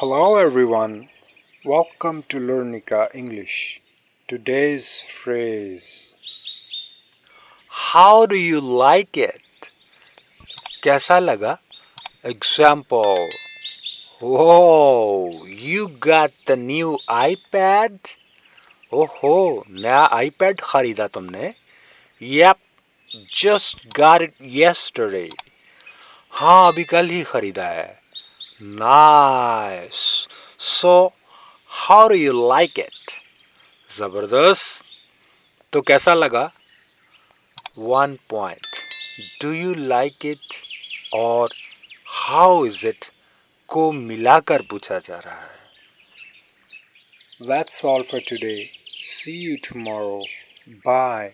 Hello everyone, welcome to Learnica English. Today's phrase. How do you like it? कैसा लगा? Example. Whoa, you got the new iPad? ओहो, नया iPad खरीदा तुमने? Yep, just got it yesterday. हाँ, अभी कल ही खरीदा है. Nice. So, how do you like it? जबरदस्त. तो कैसा लगा? 1 point. Do you like it? और how is it को मिलाकर पूछा जा रहा है. That's all for today. See you tomorrow. Bye.